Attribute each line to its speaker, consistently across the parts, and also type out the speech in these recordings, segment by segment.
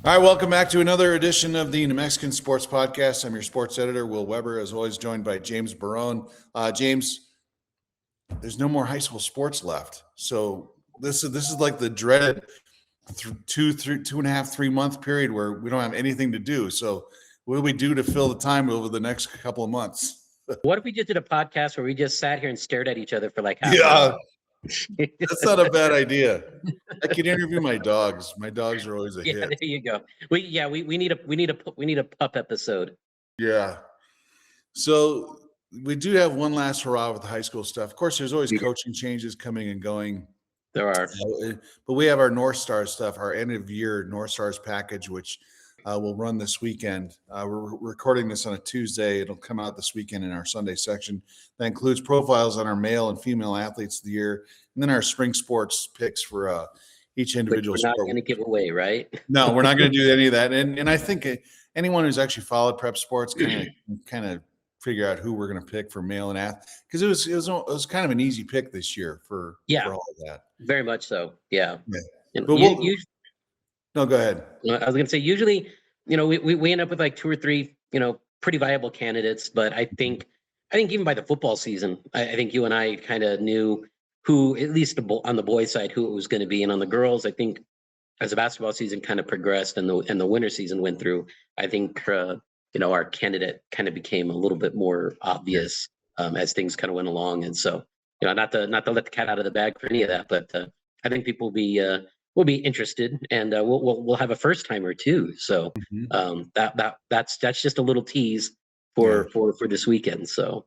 Speaker 1: All right, welcome back to another edition of the New Mexican Sports Podcast. I'm your sports editor, Will Weber, as always, joined by James Barron. James, there's no more high school sports left, so this is like the dreaded 2.5, 3 month period where we don't have anything to do. So, what do we do to fill the time over the next couple of months?
Speaker 2: What if we just did a podcast where we just sat here and stared at each other for like half an
Speaker 1: Yeah,
Speaker 2: hour?
Speaker 1: that's not a bad idea. I could interview my dogs. My dogs are always a
Speaker 2: Yeah,
Speaker 1: hit.
Speaker 2: there you go. We need a pup episode.
Speaker 1: Yeah. So we do have one last hurrah with the high school stuff. Of course, there's always coaching changes coming and going.
Speaker 2: There are.
Speaker 1: But we have our North Stars stuff, our end of year North Stars package, which will run this weekend. We're recording this on a Tuesday. It'll come out this weekend in our Sunday section. That includes profiles on our male and female athletes of the year, and then our spring sports picks for each individual
Speaker 2: sport. We're not
Speaker 1: going
Speaker 2: to give away, right?
Speaker 1: No, we're not going to do any of that. And I think anyone who's actually followed prep sports kind of figure out who we're going to pick for male and athlete, because it was kind of an easy pick this year for all of that.
Speaker 2: Very much so. Yeah.
Speaker 1: But no, go ahead.
Speaker 2: I was going to say, usually, we end up with like two or three, pretty viable candidates. But I think even by the football season, I think you and I kind of knew who, at least on the boys' side, who it was going to be. And on the girls, I think as the basketball season kind of progressed and the winter season went through, I think, our candidate kind of became a little bit more obvious as things kind of went along. And so, not to let the cat out of the bag for any of that, but I think people will be interested, and we'll have a first timer too. So that's just a little tease for this weekend. So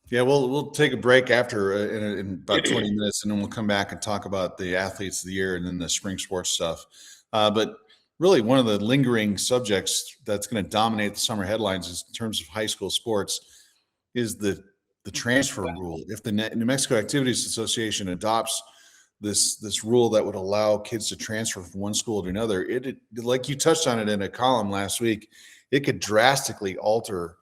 Speaker 1: yeah, we'll take a break after in about 20 minutes, and then we'll come back and talk about the athletes of the year and then the spring sports stuff. But really, one of the lingering subjects that's going to dominate the summer headlines is in terms of high school sports is the transfer rule. If the New Mexico Activities Association adopts this rule that would allow kids to transfer from one school to another, it like you touched on it in a column last week, it could drastically alter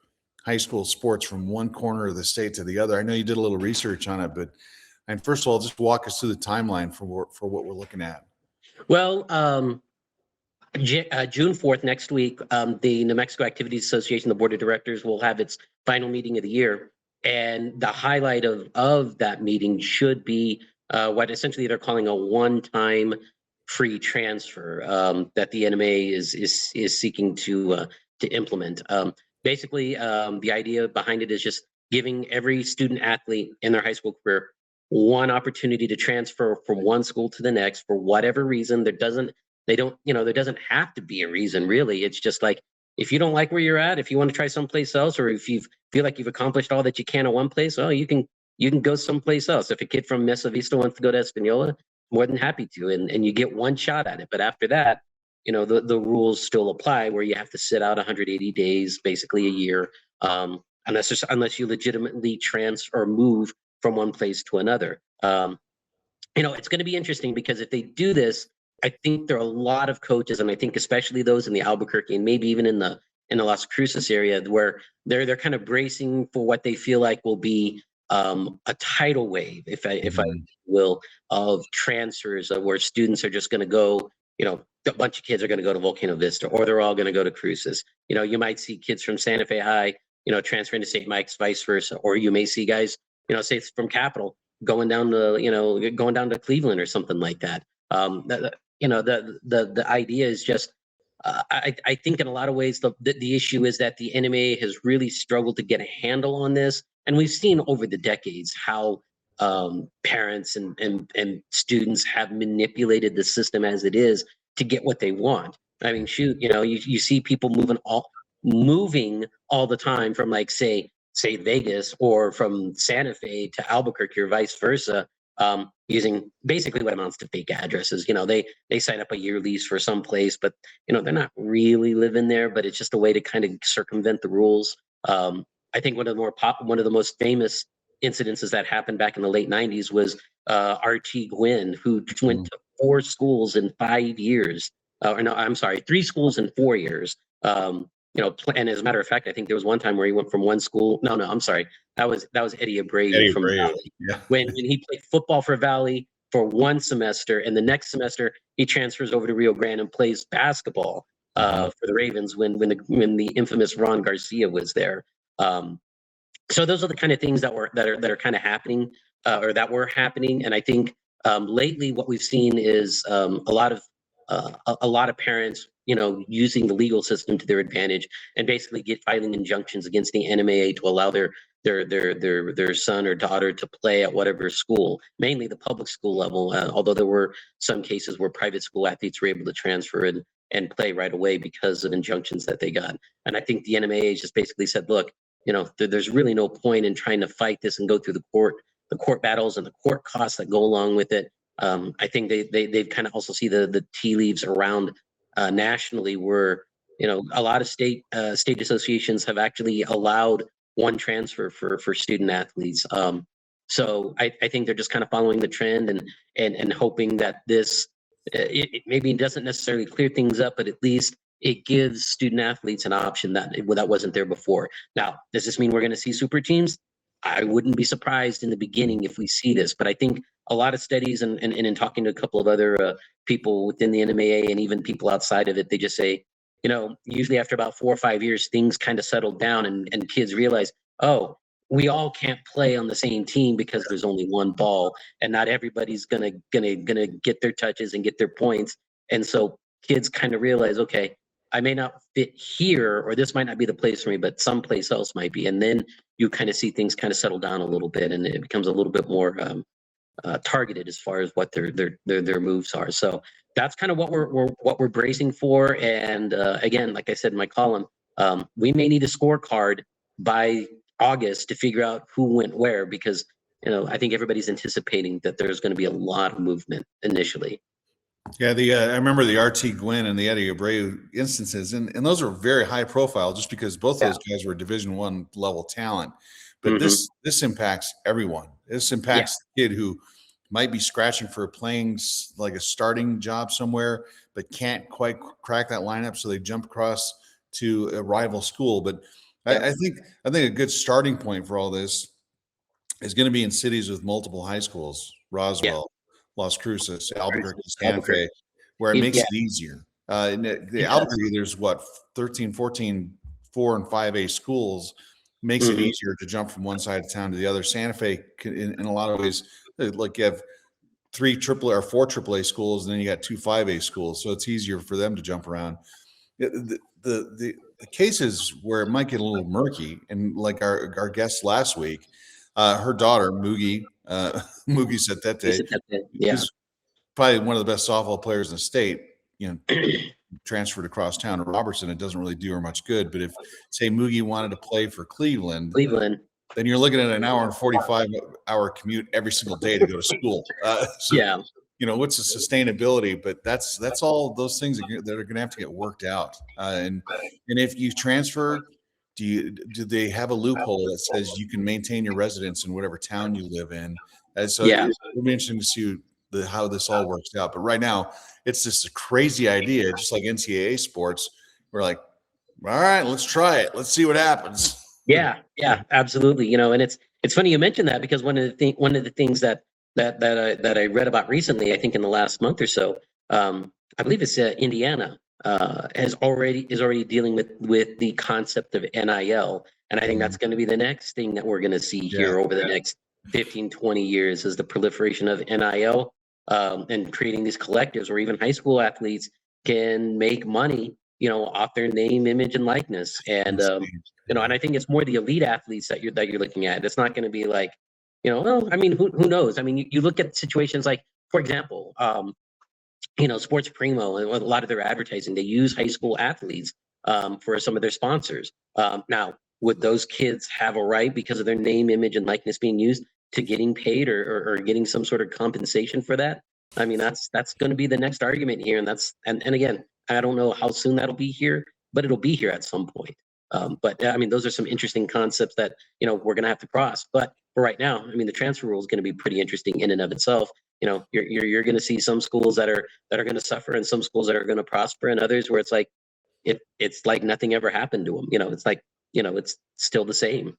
Speaker 1: high school sports from one corner of the state to the other. I know you did a little research on it, but first of all, just walk us through the timeline for what we're looking at.
Speaker 2: Well, June 4th, next week, the New Mexico Activities Association, the board of directors, will have its final meeting of the year. And the highlight of that meeting should be what essentially they're calling a one-time free transfer that the NMAA is seeking to implement. Basically, the idea behind it is just giving every student athlete in their high school career one opportunity to transfer from one school to the next for whatever reason. There doesn't have to be a reason, really. It's just like, if you don't like where you're at, if you want to try someplace else, or if you feel like you've accomplished all that you can at one place, well, you can go someplace else. If a kid from Mesa Vista wants to go to Espanola, more than happy to, and you get one shot at it. But after that, the rules still apply, where you have to sit out 180 days, basically a year, unless you legitimately transfer or move from one place to another. It's going to be interesting, because if they do this, I think there are a lot of coaches, and I think especially those in the Albuquerque and maybe even in the Las Cruces area, where they're kind of bracing for what they feel like will be a tidal wave, if I will, of transfers, where students are just going to go. A bunch of kids are going to go to Volcano Vista, or they're all going to go to Cruces. You might see kids from Santa Fe High, transferring to St. Mike's, vice versa, or you may see guys, say from Capital, going down to Cleveland or something like that. The idea is just, I think in a lot of ways the issue is that the NMAA has really struggled to get a handle on this, and we've seen over the decades how parents and students have manipulated the system as it is to get what they want. I mean, shoot, you see people moving all the time from, like, say Vegas, or from Santa Fe to Albuquerque, or vice versa, using basically what amounts to fake addresses. They sign up a year lease for some place, but they're not really living there, but it's just a way to kind of circumvent the rules. I think one of the most famous incidences that happened back in the late 90s was RT Gwynn, who went to 4 schools in 5 years. 3 schools in 4 years. And as a matter of fact, I think there was one time where he went from one school. No, I'm sorry. That was Eddie Abreu from Valley. Yeah. When he played football for Valley for one semester, and the next semester he transfers over to Rio Grande and plays basketball for the Ravens when the infamous Ron Garcia was there. So those are the kind of things that are kind of happening, or that were happening. And I think lately what we've seen is a lot of parents, using the legal system to their advantage and basically filing injunctions against the NMAA to allow their son or daughter to play at whatever school, mainly the public school level. Although there were some cases where private school athletes were able to transfer and play right away because of injunctions that they got. And I think the NMAA just basically said, look, there's really no point in trying to fight this and go through the court battles and the court costs that go along with it. I think they've kind of also see the tea leaves around nationally, where a lot of state associations have actually allowed one transfer for student athletes. So I think they're just kind of following the trend and hoping that this it maybe doesn't necessarily clear things up, but at least it gives student athletes an option that wasn't there before. Now, does this mean we're going to see super teams? I wouldn't be surprised in the beginning if we see this, but I think a lot of studies and in talking to a couple of other people within the NMAA and even people outside of it, they just say, usually after about 4 or 5 years, things kind of settle down and kids realize, oh, we all can't play on the same team because there's only one ball and not everybody's gonna get their touches and get their points. And so kids kind of realize, okay, I may not fit here, or this might not be the place for me, but someplace else might be. And then you kind of see things kind of settle down a little bit, and it becomes a little bit more targeted as far as what their moves are. So that's kind of what we're bracing for. And again, like I said in my column, we may need a scorecard by August to figure out who went where, because I think everybody's anticipating that there's going to be a lot of movement initially.
Speaker 1: Yeah, I remember the RT Gwynn and the Eddie Abreu instances, and those are very high profile, just because both those guys were Division I level talent. But this impacts everyone. This impacts the kid who might be scratching for playing like a starting job somewhere, but can't quite crack that lineup, so they jump across to a rival school. But I think a good starting point for all this is going to be in cities with multiple high schools: Roswell, Las Cruces, Albuquerque, Santa Fe, where it makes it easier. The Albuquerque, there's 13, 14, 4 and 5A schools, makes it easier to jump from one side of town to the other. Santa Fe, in a lot of ways, like you have 3 AAA or 4 AAA schools, and then you got 2 5A schools, so it's easier for them to jump around. The cases where it might get a little murky, and like our guest last week, her daughter Mugi Setete, is probably one of the best softball players in the state, transferred across town to Robertson. It doesn't really do her much good. But if, say, Mugi wanted to play for Cleveland, then you're looking at an hour and 45-hour commute every single day to go to school. What's the sustainability? But that's all those things that are going to have to get worked out. And if you transfer, do they have a loophole that says you can maintain your residence in whatever town you live in? And so it'll be interesting to see how this all works out. But right now, it's just a crazy idea, just like NCAA sports. We're like, all right, let's try it. Let's see what happens.
Speaker 2: Yeah, absolutely. And it's funny you mentioned that, because one of the things that I read about recently, I think in the last month or so, I believe it's Indiana is already dealing with the concept of NIL, and I think that's going to be the next thing that we're going to see here over the next 15, 20 years, is the proliferation of NIL and creating these collectives where even high school athletes can make money, off their name, image, and likeness. And and I think it's more the elite athletes that you're looking at. It's not going to be like, well, I mean, who knows? I mean, you look at situations like, for example, Sports Primo and a lot of their advertising, they use high school athletes for some of their sponsors. Now, would those kids have a right, because of their name, image, and likeness being used, to getting paid or getting some sort of compensation for that? I mean, that's going to be the next argument here, and again, I don't know how soon that'll be here, but it'll be here at some point. But I mean, those are some interesting concepts that we're going to have to cross. But for right now, I mean, the transfer rule is going to be pretty interesting in and of itself. You're going to see some schools that are going to suffer, and some schools that are going to prosper, and others where it's like it's like nothing ever happened to them. It's like it's still the same.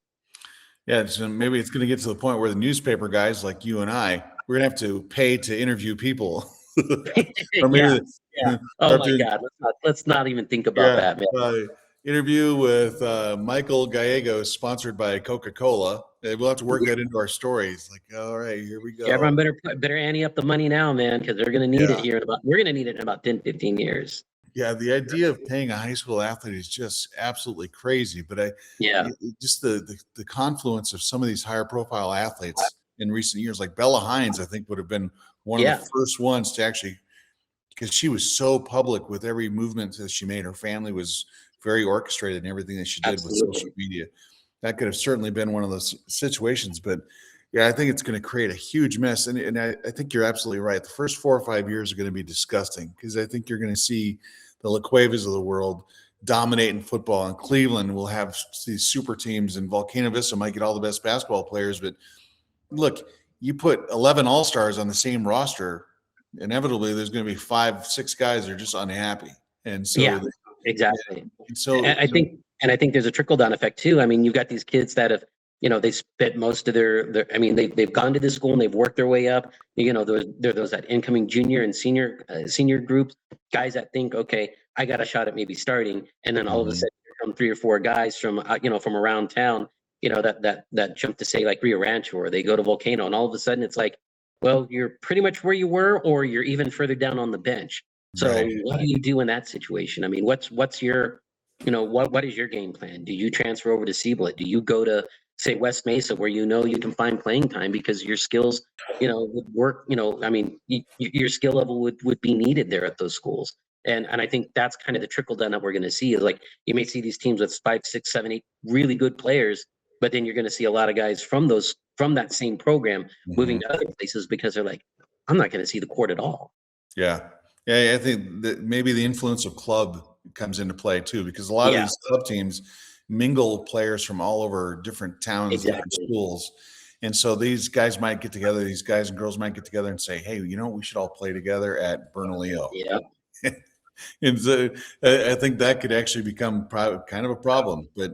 Speaker 1: Yeah, so maybe it's going to get to the point where the newspaper guys like you and I, we're going to have to pay to interview people. Or maybe,
Speaker 2: Yeah. Oh my God. Let's not even think about
Speaker 1: yeah,
Speaker 2: that, man.
Speaker 1: interview with Michael Gallegos, sponsored by Coca-Cola. We'll have to work that into our stories. Like, all right, here we
Speaker 2: Yeah,
Speaker 1: go.
Speaker 2: everyone better ante up the money now, man, because they're gonna need it
Speaker 1: Yeah.
Speaker 2: here we're gonna need it in about 10, 15 years.
Speaker 1: Yeah, the idea of paying a high school athlete is just absolutely crazy. But
Speaker 2: Yeah.
Speaker 1: just the confluence of some of these higher profile athletes in recent years, like Bella Hines, I think would have been one of the
Speaker 2: Yeah.
Speaker 1: first ones to actually, because she was so public with every movement that she made. Her family was very orchestrated in everything that she did with social
Speaker 2: Absolutely.
Speaker 1: media. That could have certainly been one of those situations. But yeah, I think it's going to create a huge mess. And I think you're absolutely right. The first 4 or 5 years are going to be disgusting, because I think you're going to see the LaQuavas of the world dominate in football. And Cleveland will have these super teams, and Volcano Vista might get all the best basketball players. But look, you put 11 all-stars on the same roster, inevitably there's going to be 5, 6 guys that are just unhappy. And
Speaker 2: Yeah,
Speaker 1: so,
Speaker 2: exactly.
Speaker 1: and so,
Speaker 2: I think there's a trickle down effect too. I mean, you've got these kids that have, they spent most of I mean, they've gone to this school and they've worked their way up. There are those that incoming junior and senior groups, guys that think, okay, I got a shot at maybe starting, and then all of a
Speaker 1: Mhm.
Speaker 2: sudden here come 3 or 4 guys from from around town, that jump to say like Rio Rancho, or they go to Volcano, and all of a sudden it's like, well, you're pretty much where you were, or you're even further down on the bench. So
Speaker 1: Right.
Speaker 2: what do you do in that situation? I mean, what's your, what is your game plan? Do you transfer over to Seablit? Do you go to, say, West Mesa, where you can find playing time because your skills, would work, I mean, your skill level would be needed there at those schools. And I think that's kind of the trickle down that we're going to see, is like, you may see these teams with 5, 6, 7, 8 really good players, but then you're going to see a lot of guys from that same program moving
Speaker 1: Mhm.
Speaker 2: to other places because they're like, I'm not going to see the court at all.
Speaker 1: Yeah. Yeah. I think that maybe the influence of club comes into play too, because a lot of
Speaker 2: Yeah,
Speaker 1: these club teams mingle players from all over different towns, different
Speaker 2: exactly.
Speaker 1: schools. And so these guys might get together, these guys and girls might get together and say, hey, we should all play together at Bernalillo.
Speaker 2: Yeah.
Speaker 1: And so I think that could actually become kind of a problem. But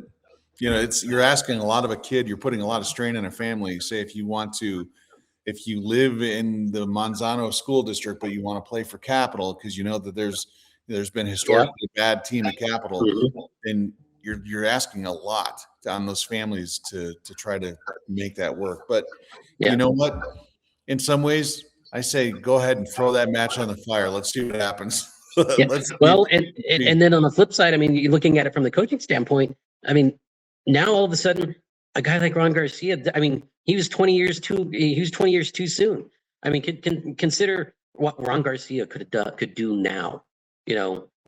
Speaker 1: you're asking a lot of a kid, you're putting a lot of strain on a family. Say if you live in the Manzano school district, but you want to play for Capital because you know that there's been
Speaker 2: Yeah.
Speaker 1: historically a bad team at Capital,
Speaker 2: Mhm.
Speaker 1: then you're asking a lot on those families to try to make that work. But you
Speaker 2: Yeah.
Speaker 1: know what? In some ways, I say go ahead and throw that match on the fire. Let's see what happens.
Speaker 2: Yeah.
Speaker 1: Let's
Speaker 2: Well, and then on the flip side, I mean, you're looking at it from the coaching standpoint. I mean, now all of a sudden, a guy like Ron Garcia, I mean, he was 20 years too soon. I mean, consider what Ron Garcia could do now,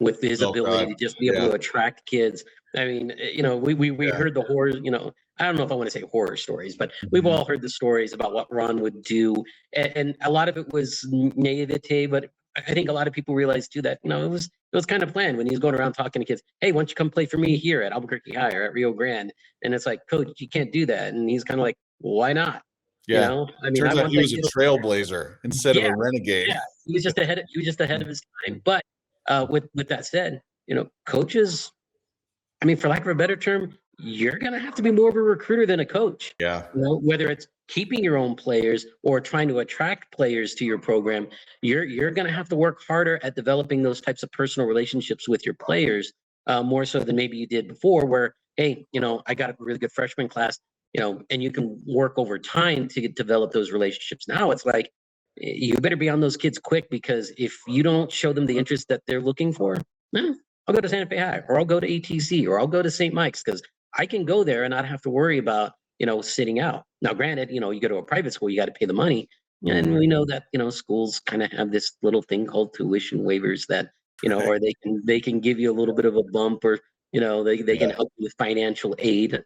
Speaker 2: with his
Speaker 1: Oh
Speaker 2: ability
Speaker 1: God,
Speaker 2: to just be able
Speaker 1: yeah.
Speaker 2: to attract kids. I mean, we
Speaker 1: Yeah.
Speaker 2: heard the horror, I don't know if I want to say horror stories, but we've
Speaker 1: Mhm.
Speaker 2: all heard the stories about what Ron would do. And a lot of it was naivete, but I think a lot of people realize too that it was kind of planned when he was going around talking to kids. Hey, why don't you come play for me here at Albuquerque High or at Rio Grande? And it's like, Coach, you can't do that. And he's kind of like, well, why not?
Speaker 1: Yeah.
Speaker 2: I mean, I
Speaker 1: Turns out
Speaker 2: want
Speaker 1: he
Speaker 2: that
Speaker 1: was a
Speaker 2: kid.
Speaker 1: trailblazer instead of
Speaker 2: Yeah,
Speaker 1: a renegade.
Speaker 2: yeah. He was just ahead of his time. But with that said, coaches, I mean, for lack of a better term, you're going to have to be more of a recruiter than a coach.
Speaker 1: Yeah.
Speaker 2: Whether it's keeping your own players or trying to attract players to your program, you're going to have to work harder at developing those types of personal relationships with your players, more so than maybe you did before. Where, hey, I got a really good freshman class, and you can work over time to develop those relationships. Now it's like, you better be on those kids quick, because if you don't show them the interest that they're looking for, eh, I'll go to Santa Fe High, or I'll go to ATC, or I'll go to St. Mike's, because I can go there and not have to worry about, sitting out. Now, granted, you go to a private school, you got to pay the money. And
Speaker 1: Mhm.
Speaker 2: we know that, schools kind of have this little thing called tuition waivers that, or they can give you a little bit of a bump, or, they can
Speaker 1: Yeah.
Speaker 2: help you with financial aid,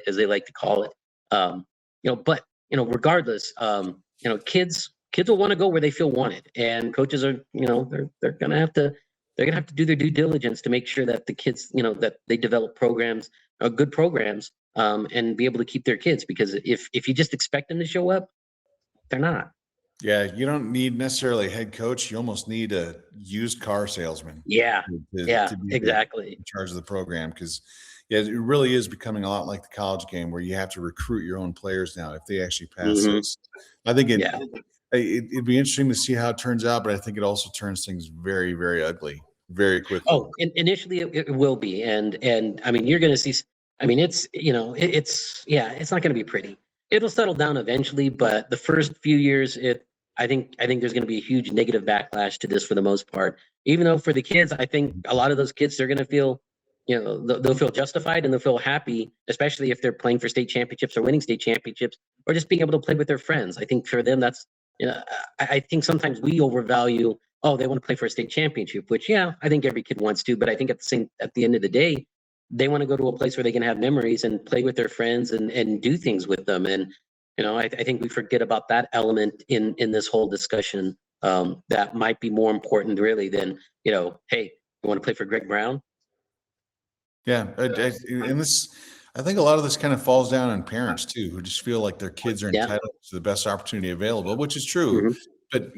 Speaker 2: as they like to call it. But, regardless, kids will want to go where they feel wanted, and coaches are, they're gonna have to do their due diligence to make sure that the kids, that they develop programs, good programs, and be able to keep their kids. Because if you just expect them to show up, they're not.
Speaker 1: Yeah. You don't need necessarily a head coach. You almost need a used car salesman
Speaker 2: Yeah, yeah,
Speaker 1: to be
Speaker 2: exactly.
Speaker 1: in charge of the program. Because yeah, it really is becoming a lot like the college game, where you have to recruit your own players now if they actually pass
Speaker 2: Hmm.
Speaker 1: this. I think
Speaker 2: Yeah,
Speaker 1: It'd be interesting to see how it turns out, but I think it also turns things very, very ugly very quickly.
Speaker 2: Oh, initially it will be, and I mean you're going to see. I mean it's it's yeah, it's not going to be pretty. It'll settle down eventually, but the first few years, I think there's going to be a huge negative backlash to this for the most part. Even though for the kids, I think a lot of those kids they're going to feel, they'll feel justified and they'll feel happy, especially if they're playing for state championships or winning state championships or just being able to play with their friends. I think for them that's, I think sometimes we overvalue, oh, they want to play for a state championship, which yeah, I think every kid wants to, but I think at the end of the day, they want to go to a place where they can have memories and play with their friends and do things with them. And I think we forget about that element in this whole discussion. That might be more important really than, hey, you want to play for Greg Brown?
Speaker 1: Yeah, and this, I think a lot of this kind of falls down on parents too, who just feel like their kids are
Speaker 2: Yeah.
Speaker 1: entitled to the best opportunity available, which is true.
Speaker 2: Mhm.
Speaker 1: But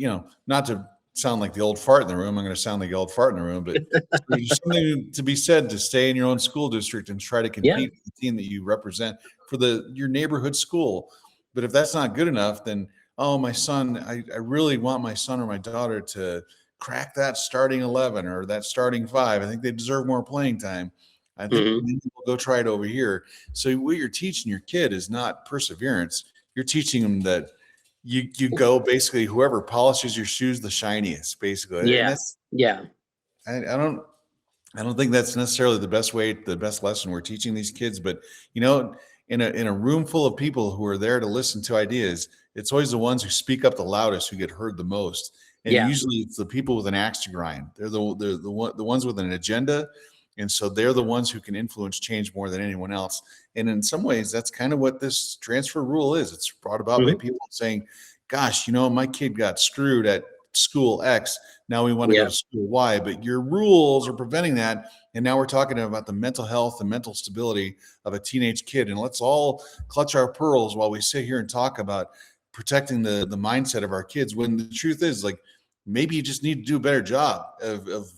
Speaker 1: not to sound like the old fart in the room, I'm going to sound like the old fart in the room. But there's something to be said to stay in your own school district and try to
Speaker 2: Yeah.
Speaker 1: compete with the team that you represent for your neighborhood school. But if that's not good enough, then my son, I really want my son or my daughter to crack that starting 11 or that starting five. I think they deserve more playing time. I think
Speaker 2: Mhm.
Speaker 1: maybe we'll go try it over here. So what you're teaching your kid is not perseverance. You're teaching them that you go basically whoever polishes your shoes the shiniest, basically. And
Speaker 2: Yeah.
Speaker 1: that's
Speaker 2: Yeah.
Speaker 1: I don't think that's necessarily the best lesson we're teaching these kids. But in a room full of people who are there to listen to ideas, it's always the ones who speak up the loudest who get heard the most. And
Speaker 2: Yeah.
Speaker 1: usually it's the people with an axe to grind. They're the ones with an agenda, and so they're the ones who can influence change more than anyone else. And in some ways, that's kind of what this transfer rule is. It's brought about by
Speaker 2: Mhm.
Speaker 1: people saying, "Gosh, my kid got screwed at school X. Now we want to go
Speaker 2: Yeah.
Speaker 1: to school Y, but your rules are preventing that." And now we're talking about the mental health and mental stability of a teenage kid. And let's all clutch our pearls while we sit here and talk about protecting the mindset of our kids. When the truth is, like, maybe you just need to do a better job of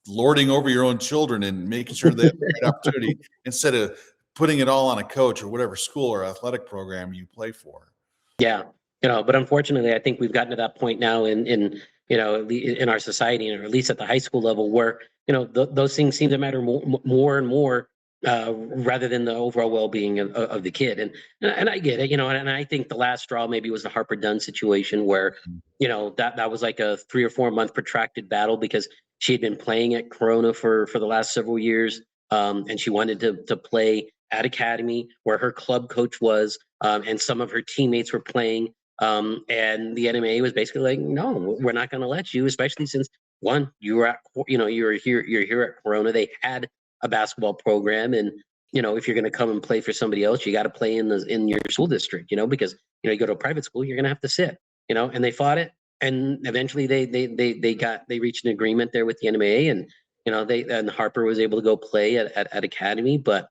Speaker 1: lording over your own children and making sure they have the right opportunity instead of putting it all on a coach or whatever school or athletic program you play for.
Speaker 2: Yeah, but unfortunately, I think we've gotten to that point now in our society, or at least at the high school level, where those things seem to matter more and more, rather than the overall well-being of the kid. And I get it, and I think the last straw maybe was the Harper Dunn situation where that was like a 3 or 4 month protracted battle because she had been playing at Corona for the last several years, and she wanted to play at Academy where her club coach was, and some of her teammates were playing. And the NMAA was basically like, no, we're not going to let you, especially since one, you're here at Corona. They had a basketball program, and if you're going to come and play for somebody else, you got to play in your school district, because you go to a private school, you're going to have to sit, and they fought it, and eventually they reached an agreement there with the NMAA, and and Harper was able to go play at Academy, but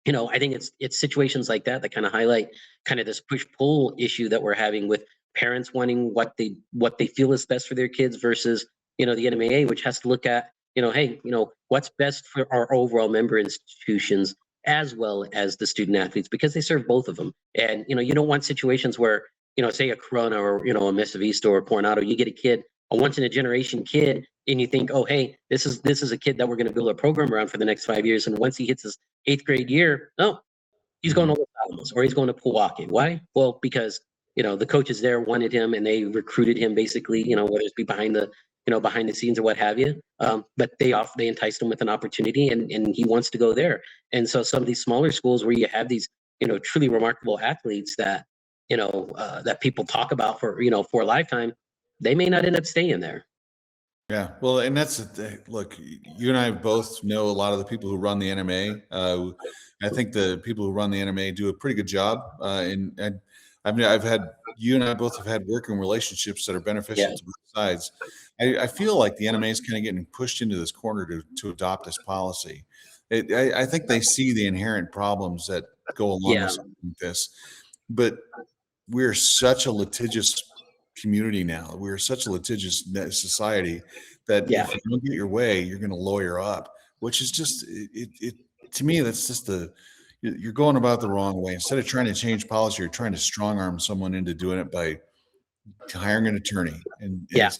Speaker 2: I think it's situations like that that kind of highlight kind of this push-pull issue that we're having with parents wanting what they feel is best for their kids versus the NMAA, which has to look at hey, what's best for our overall member institutions as well as the student athletes because they serve both of them. And you don't want situations where say a Corona or a Mesa Vista or Coronado, you get a kid, a once in a generation kid, and you think, oh hey, this is a kid that we're going to build a program around for the next 5 years, and once he hits his eighth grade year, oh, he's going to Los Alamos or he's going to Milwaukee. Why? Well, because the coaches there wanted him and they recruited him basically, whether it's be behind the scenes or what have you. But they enticed him with an opportunity, and he wants to go there. And so some of these smaller schools where you have these truly remarkable athletes that that people talk about for a lifetime, they may not end up staying there.
Speaker 1: Yeah, well, and that's look. You and I both know a lot of the people who run the NMA. I think the people who run the NMA do a pretty good job. And I've had you and I both have had working relationships that are beneficial
Speaker 2: Yeah.
Speaker 1: to both sides. I feel like the NMA is kind of getting pushed into this corner to adopt this policy. I think they see the inherent problems that go along
Speaker 2: Yeah.
Speaker 1: with something like this, but we're such a litigious community now. We're such a litigious society that
Speaker 2: Yeah.
Speaker 1: if you don't get your way, you're going to lawyer up, which is just it to me. That's just you're going about the wrong way. Instead of trying to change policy, you're trying to strong arm someone into doing it by hiring an attorney, and
Speaker 2: Yeah.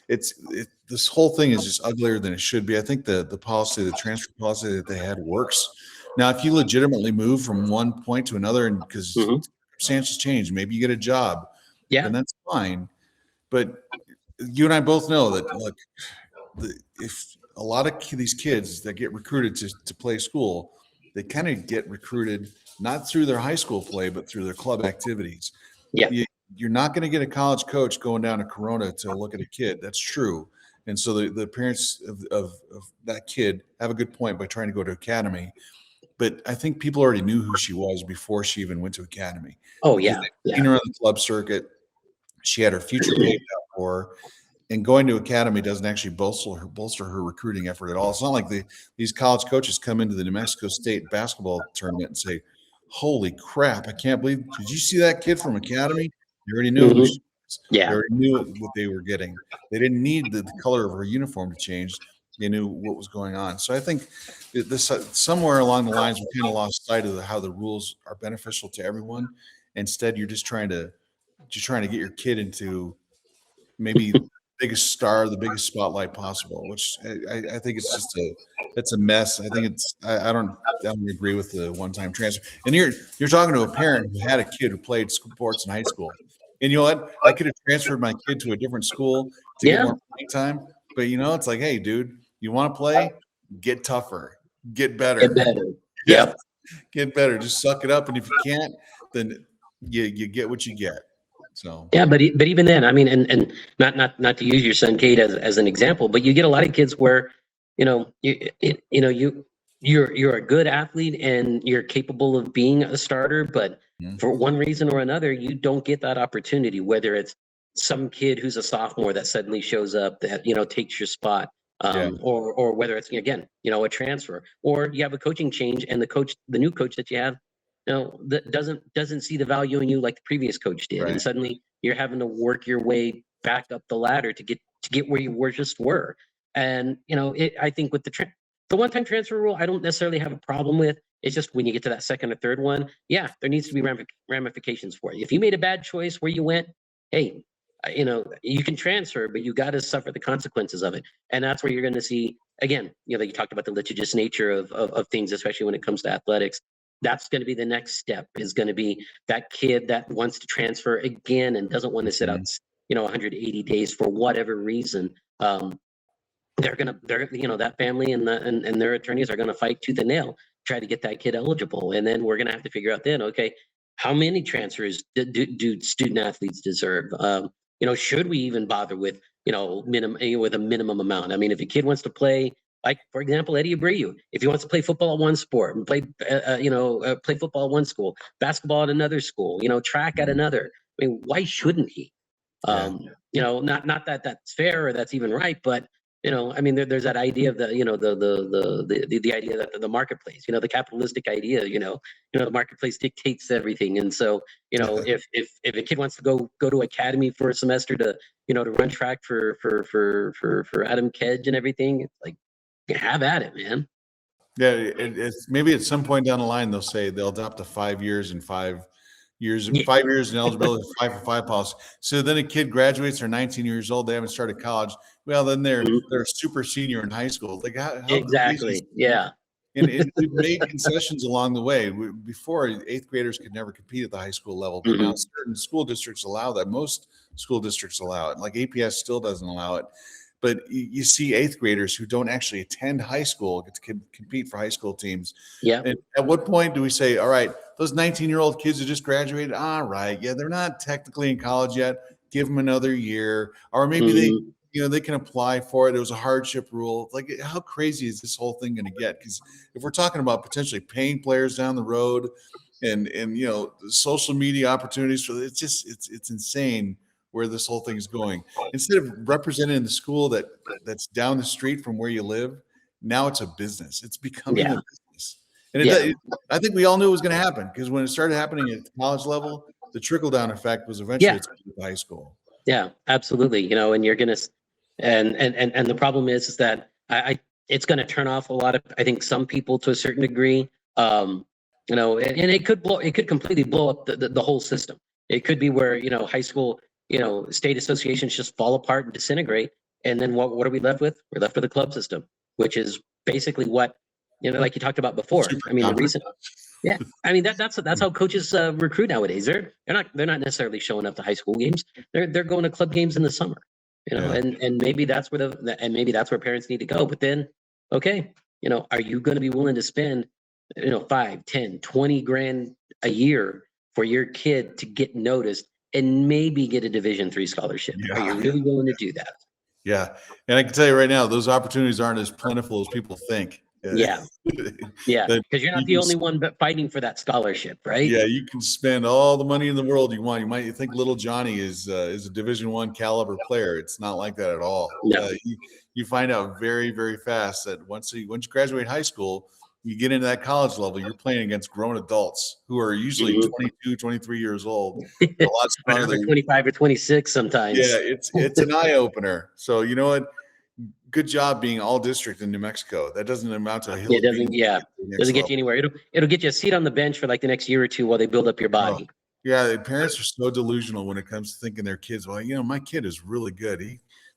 Speaker 1: this whole thing is just uglier than it should be. I think the policy, the transfer policy that they had works. Now, if you legitimately move from one point to another, and because
Speaker 2: Mhm.
Speaker 1: circumstances change, maybe you get a job,
Speaker 2: Yeah.
Speaker 1: then that's fine. But you and I both know that, look, if a lot of these kids that get recruited to play school, they kind of get recruited not through their high school play, but through their club activities.
Speaker 2: Yeah.
Speaker 1: You're not going to get a college coach going down to Corona to look at a kid. That's true. And so the parents of that kid have a good point by trying to go to academy. But I think people already knew who she was before she even went to academy,
Speaker 2: Oh,
Speaker 1: because
Speaker 2: yeah.
Speaker 1: they've
Speaker 2: Yeah.
Speaker 1: seen her on the club circuit. She had her future paved out for her, and going to academy doesn't actually bolster her recruiting effort at all. It's not like these college coaches come into the New Mexico State basketball tournament and say, "Holy crap! I can't believe! Did you see that kid from academy?" They already knew who
Speaker 2: Mhm.
Speaker 1: she was. They
Speaker 2: Yeah.
Speaker 1: already knew what they were getting. They didn't need the color of her uniform to change. They knew what was going on. So I think this somewhere along the lines we kind of lost sight of how the rules are beneficial to everyone. Instead, you're trying to get your kid into maybe the biggest star, the biggest spotlight possible, which I think it's a mess. I think I don't agree with the one-time transfer. And you're talking to a parent who had a kid who played sports in high school. And you know what? I could have transferred my kid to a different school to get
Speaker 2: Yeah.
Speaker 1: more playing time. But it's like, hey, dude, you want to play? Get tougher, get
Speaker 2: Get
Speaker 1: better.
Speaker 2: better.
Speaker 1: Yeah,
Speaker 2: Yep.
Speaker 1: get better. Just suck it up. And if you can't, then you get what you get. So
Speaker 2: Yeah, but even then, I mean, and not to use your son Kate as an example, but you get a lot of kids where, you're a good athlete and you're capable of being a starter, but
Speaker 1: mhm.
Speaker 2: for one reason or another, you don't get that opportunity. Whether it's some kid who's a sophomore that suddenly shows up that takes your spot,
Speaker 1: Yeah,
Speaker 2: or whether it's again a transfer, or you have a coaching change and the new coach that you have that doesn't see the value in you like the previous coach did, and
Speaker 1: right.
Speaker 2: suddenly you're having to work your way back up the ladder to get where you were. And I think with the one-time transfer rule, I don't necessarily have a problem with. It's just when you get to that second or third one, yeah, there needs to be ramifications for it. If you made a bad choice where you went, hey, you can transfer, but you got to suffer the consequences of it. And that's where you're going to see again, like you talked about the litigious nature of things, especially when it comes to athletics. That's going to be the next step, is going to be that kid that wants to transfer again and doesn't want to sit out
Speaker 1: Mhm.
Speaker 2: 180 days for whatever reason. They're that family and their attorneys are going to fight tooth and nail, try to get that kid eligible. And then we're going to have to figure out then, okay, how many transfers do student athletes deserve? Should we even bother with minimum with a minimum amount? I mean, if a kid wants to play, like for example, Eddie Abreu, if he wants to play football at one sport and play football at one school, basketball at another school, track at
Speaker 1: Mhm.
Speaker 2: another, I mean, why shouldn't he?
Speaker 1: Yeah.
Speaker 2: Not that that's fair or that's even right, but I mean, there's that idea of the idea that the marketplace, the capitalistic idea, the marketplace dictates everything. And so, if a kid wants to go to academy for a semester to run track for Adam Kedge and everything, it's like, have at it, man.
Speaker 1: Yeah, it's maybe at some point down the line they'll adopt a 5 years and 5 years,
Speaker 2: Yeah,
Speaker 1: 5 years in eligibility, 5 for 5 policy. So then a kid graduates, they're 19 years old, they haven't started college. Well, then they're a super senior in high school. Like how crazy is
Speaker 2: exactly. Yeah.
Speaker 1: and we've made concessions along the way. Before, eighth graders could never compete at the high school level, but now
Speaker 2: Hmm.
Speaker 1: certain school districts allow that. Most school districts allow it. Like APS still doesn't allow it. But you see eighth graders who don't actually attend high school get to compete for high school teams.
Speaker 2: Yeah.
Speaker 1: And at what point do we say, all right, those 19-year-old kids who just graduated, all right, yeah, they're not technically in college yet. Give them another year, or maybe
Speaker 2: Hmm.
Speaker 1: they can apply for it. It was a hardship rule. Like, how crazy is this whole thing going to get? Because if we're talking about potentially paying players down the road, and social media opportunities for it's insane where this whole thing is going. Instead of representing the school that's down the street from where you live, now it's a business. It's becoming a
Speaker 2: Yeah.
Speaker 1: business, and
Speaker 2: Yeah.
Speaker 1: I think we all knew it was going to happen, because when it started happening at the college level, the trickle down effect was eventually
Speaker 2: Yeah.
Speaker 1: it's going to high school.
Speaker 2: Yeah, absolutely. And you're gonna, and the problem is that it's gonna turn off a lot of, I think, some people to a certain degree. And it could completely blow up the whole system. It could be where high school state associations just fall apart and disintegrate. And then what are we left with? We're left with a club system, which is basically what, like you talked about before.
Speaker 1: Super
Speaker 2: I mean, the
Speaker 1: conference.
Speaker 2: recent, yeah, I mean, that's how coaches recruit nowadays. They're not necessarily showing up to high school games. They're going to club games in the summer,
Speaker 1: Yeah.
Speaker 2: and maybe that's where parents need to go. But then, okay, are you going to be willing to spend, 5, 10, 20 grand a year for your kid to get noticed and maybe get a Division III scholarship? Are you
Speaker 1: Yeah.
Speaker 2: really willing to do that?
Speaker 1: Yeah. And I can tell you right now, those opportunities aren't as plentiful as people think.
Speaker 2: Yeah. Yeah,
Speaker 1: That
Speaker 2: because you're not
Speaker 1: you
Speaker 2: the
Speaker 1: can
Speaker 2: only one fighting for that scholarship, right?
Speaker 1: Yeah, you can spend all the money in the world you want. You think little Johnny is a Division I caliber player. It's not like that at all.
Speaker 2: No.
Speaker 1: You find out very, very fast that once you graduate high school, you get into that college level, you're playing against grown adults who are usually
Speaker 2: Mhm.
Speaker 1: 22, 23 years old. A lot stronger
Speaker 2: Another
Speaker 1: than
Speaker 2: 25 or 26 sometimes.
Speaker 1: Yeah, it's an eye opener. So you know what? Good job being all district in New Mexico. That doesn't amount to a hill
Speaker 2: It
Speaker 1: of
Speaker 2: doesn't,
Speaker 1: beans.
Speaker 2: yeah, doesn't get you anywhere. It'll get you a seat on the bench for like the next year or two while they build up your
Speaker 1: Oh,
Speaker 2: body.
Speaker 1: yeah, the parents are so delusional when it comes to thinking their kids, well, my kid is really good.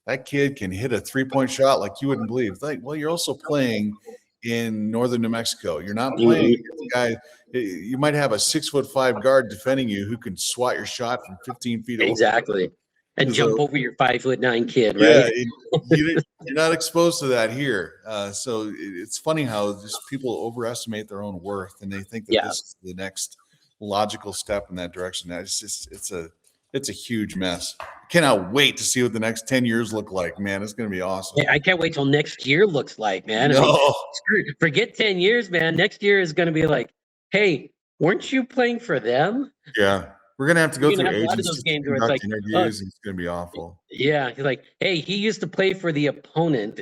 Speaker 1: That kid can hit a 3-point shot like you wouldn't believe. It's like, well, you're also playing in northern New Mexico. You're not playing against a guy. You might have a 6'5" guard defending you who can swat your shot from 15 feet away.
Speaker 2: Exactly. And
Speaker 1: So,
Speaker 2: jump over your 5'9" kid,
Speaker 1: yeah,
Speaker 2: right?
Speaker 1: you're not exposed to that here. So it's funny how just people overestimate their own worth and they think that
Speaker 2: Yeah.
Speaker 1: this is the next logical step in that direction. It's a huge mess. Cannot wait to see what the next 10 years look like, man. It's going to be awesome.
Speaker 2: I can't wait till next year looks like, man.
Speaker 1: No.
Speaker 2: I mean, forget 10 years, man. Next year is going to be like, hey, weren't you playing for them?
Speaker 1: Yeah. We're going to have to go
Speaker 2: You're
Speaker 1: through
Speaker 2: gonna have a lot of
Speaker 1: agencies
Speaker 2: those
Speaker 1: to
Speaker 2: games where it's
Speaker 1: conduct
Speaker 2: like,
Speaker 1: interviews, and it's going to be awful.
Speaker 2: Yeah, he's like, hey, he used to play for the opponent,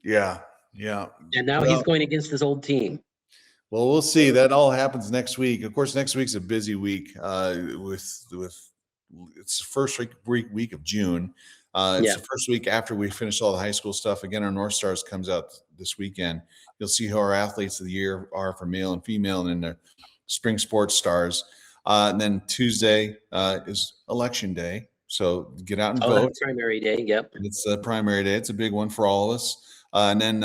Speaker 1: Yeah. Yeah.
Speaker 2: and now he's going against his old team.
Speaker 1: Well, we'll see. That all happens next week. Of course, next week's a busy week with it's the first week of June. It's the first week after we finish all the high school stuff. Again, our North Stars comes out this weekend. You'll see who our athletes of the year are for male and female, and then the spring sports stars. And then Tuesday is election day, so get out and vote.
Speaker 2: That's primary day. Yep.
Speaker 1: It's a primary day. It's a big one for all of us. And then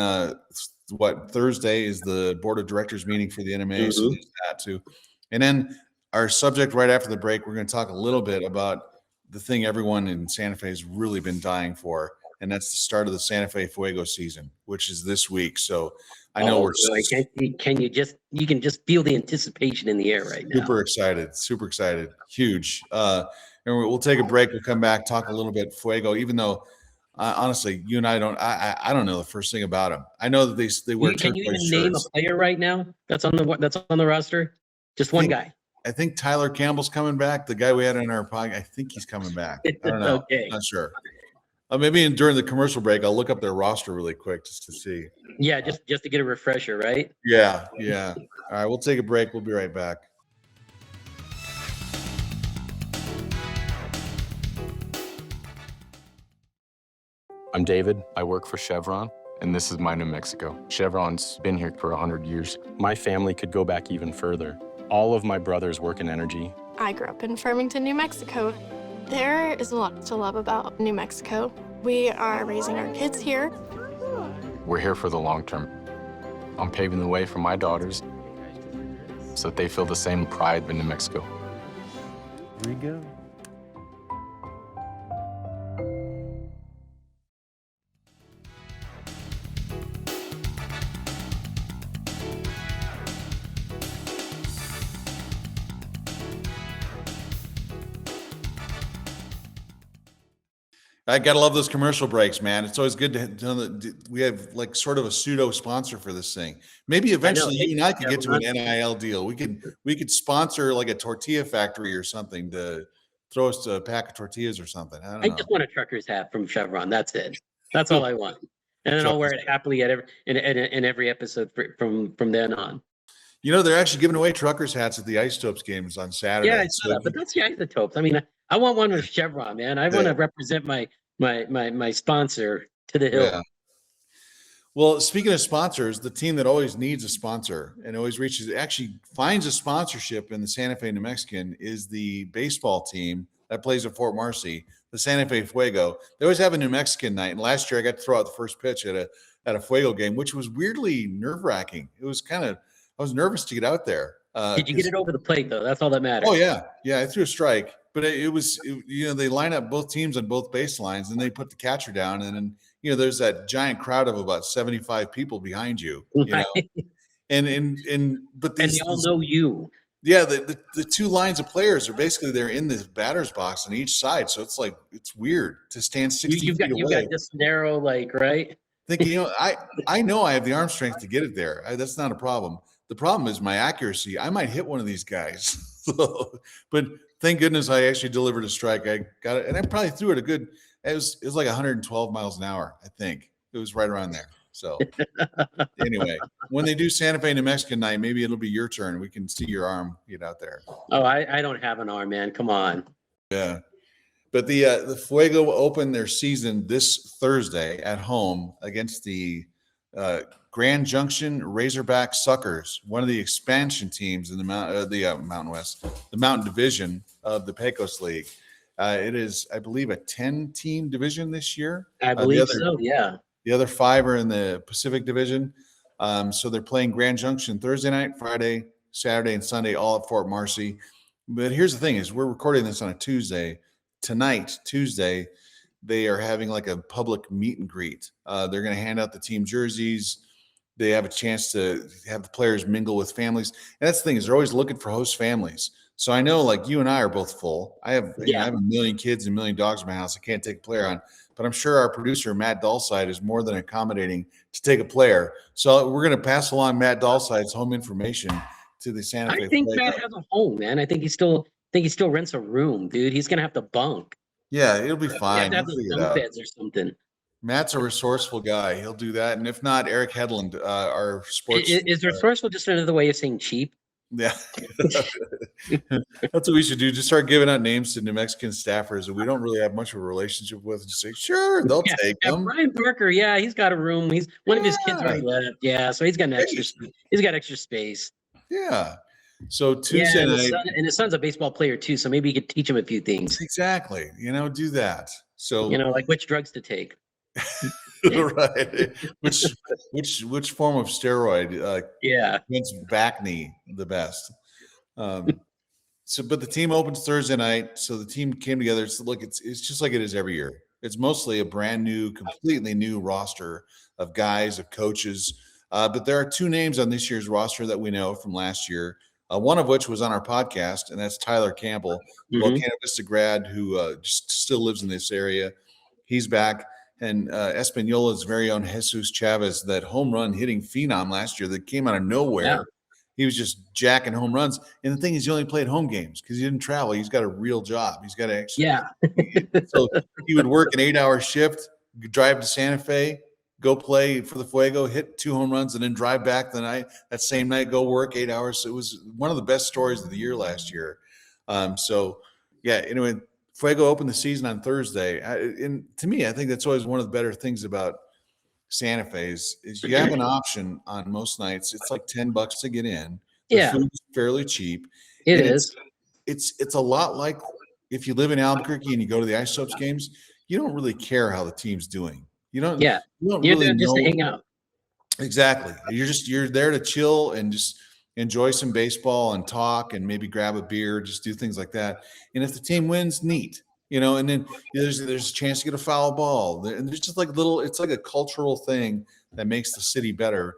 Speaker 1: Thursday is the board of directors meeting for the NMAA. So there's that too. And then our subject right after the break, we're going to talk a little bit about the thing everyone in Santa Fe has really been dying for. And that's the start of the Santa Fe Fuego season, which is this week. So I know
Speaker 2: you can just feel the anticipation in the air right now.
Speaker 1: Super excited, huge. And we'll take a break. We'll come back, talk a little bit Fuego, even though honestly, you and I don't know the first thing about them. I know that they wear.
Speaker 2: Can you even name a player right now that's on the roster? Just one guy.
Speaker 1: I think Tyler Campbell's coming back. The guy we had in our podcast, I think he's coming back. I don't know.
Speaker 2: Okay.
Speaker 1: Not sure. Maybe during the commercial break, I'll look up their roster really quick just to see.
Speaker 2: Yeah, just to get a refresher, right?
Speaker 1: Yeah. All right, we'll take a break. We'll be right back.
Speaker 3: I'm David. I work for Chevron, and this is my New Mexico. Chevron's been here for 100 years. My family could go back even further. All of my brothers work in energy.
Speaker 4: I grew up in Farmington, New Mexico. There is a lot to love about New Mexico. We are raising our kids here.
Speaker 3: We're here for the long term. I'm paving the way for my daughters so that they feel the same pride in New Mexico.
Speaker 5: Here we go.
Speaker 1: I gotta love those commercial breaks, man. It's always good to know that we have like sort of a pseudo sponsor for this thing. Maybe eventually you and I could get to an NIL deal. We could sponsor like a tortilla factory or something to throw us a pack of tortillas or something. I don't know.
Speaker 2: I just want a trucker's hat from Chevron. That's it. That's all I want. And then I'll wear it happily at every episode from then on.
Speaker 1: You know, they're actually giving away truckers' hats at the Isotopes games on Saturday.
Speaker 2: Yeah, I saw that, but that's the Isotopes. I mean, I want one with Chevron, man. I want to represent my sponsor to the hill.
Speaker 1: Yeah. Well, speaking of sponsors, the team that always needs a sponsor and always actually finds a sponsorship in the Santa Fe New Mexican is the baseball team that plays at Fort Marcy, the Santa Fe Fuego. They always have a New Mexican night. And last year I got to throw out the first pitch at a Fuego game, which was weirdly nerve-wracking. It was I was nervous to get out there.
Speaker 2: Did you get it over the plate though? That's all that matters.
Speaker 1: Oh yeah. Yeah. I threw a strike, but they line up both teams on both baselines and they put the catcher down. And then, there's that giant crowd of about 75 people behind you, but
Speaker 2: they all know you.
Speaker 1: Yeah, the two lines of players are basically they're in the batter's box on each side, so it's weird to stand 60 feet away.
Speaker 2: You've got this narrow, right?
Speaker 1: Thinking, I know I have the arm strength to get it there. That's not a problem. The problem is my accuracy. I might hit one of these guys, but thank goodness I actually delivered a strike. I got it, and I probably threw it a good. It was like 112 miles an hour. I think it was right around there. So anyway, when they do Santa Fe New Mexican night, maybe it'll be your turn. We can see your arm get out there.
Speaker 2: Oh, I don't have an arm, man. Come on.
Speaker 1: Yeah. But the Fuego open their season this Thursday at home against the Grand Junction Razorback Suckers, one of the expansion teams in the Mountain West, the Mountain Division of the Pecos League. It is, I believe, a 10-team division this year.
Speaker 2: I believe so, yeah.
Speaker 1: The other 5 are in the Pacific Division. So they're playing Grand Junction Thursday night, Friday, Saturday, and Sunday, all at Fort Marcy. But here's the thing is we're recording this on a Tuesday. Tonight, Tuesday, they are having like a public meet and greet. They're going to hand out the team jerseys. They have a chance to have the players mingle with families. And that's the thing is they're always looking for host families. So I know like you and I are both full. I have a million kids and a million dogs in my house. I can't take a player on. But I'm sure our producer, Matt Dahlside, is more than accommodating to take a player. So we're going to pass along Matt Dahlside's home information to the Santa Fe.
Speaker 2: I think Matt has a home, man. I think he still rents a room, dude. He's going to have to bunk.
Speaker 1: Yeah, it'll be fine.
Speaker 2: You have to have bunk beds or something.
Speaker 1: Matt's a resourceful guy. He'll do that. And if not, Eric Hedlund, our sports.
Speaker 2: Is resourceful just another way of saying cheap?
Speaker 1: Yeah. That's what we should do. Just start giving out names to New Mexican staffers that we don't really have much of a relationship with. Just say, sure, they'll take them.
Speaker 2: Brian Parker, he's got a room. He's one of his kids already left. Yeah, so he's got he's got extra space.
Speaker 1: Yeah. So Tuesday night.
Speaker 2: And his son's a baseball player too, so maybe you could teach him a few things.
Speaker 1: Exactly. Do that. So
Speaker 2: like which drugs to take.
Speaker 1: Right. Which form of steroid? When's back knee the best? But the team opens Thursday night. So the team came together. So look, it's just like it is every year. It's mostly a brand new, completely new roster of guys, of coaches. But there are 2 names on this year's roster that we know from last year. One of which was on our podcast, and that's Tyler Campbell, Volcano Vista grad who just still lives in this area. He's back. And Española's very own Jesus Chavez, that home run hitting phenom last year that came out of nowhere. Yeah. He was just jacking home runs. And the thing is, he only played home games because he didn't travel. He's got a real job. He's got to actually.
Speaker 2: Yeah.
Speaker 1: So he would work an 8-hour shift, drive to Santa Fe, go play for the Fuego, hit 2 home runs, and then drive back that same night, go work 8 hours. So it was one of the best stories of the year last year. Anyway, Fuego opened the season on Thursday. And to me, I think that's always one of the better things about Santa Fe is you have an option on most nights. It's like $10 to get in. The food is fairly cheap.
Speaker 2: It is.
Speaker 1: It's a lot like if you live in Albuquerque and you go to the Isotopes games, you don't really care how the team's doing. You don't
Speaker 2: you're
Speaker 1: really
Speaker 2: there just
Speaker 1: know.
Speaker 2: To hang out.
Speaker 1: Exactly. You're there to chill and just enjoy some baseball and talk and maybe grab a beer, just do things like that. And if the team wins, neat, and then there's a chance to get a foul ball. And there's just it's like a cultural thing that makes the city better.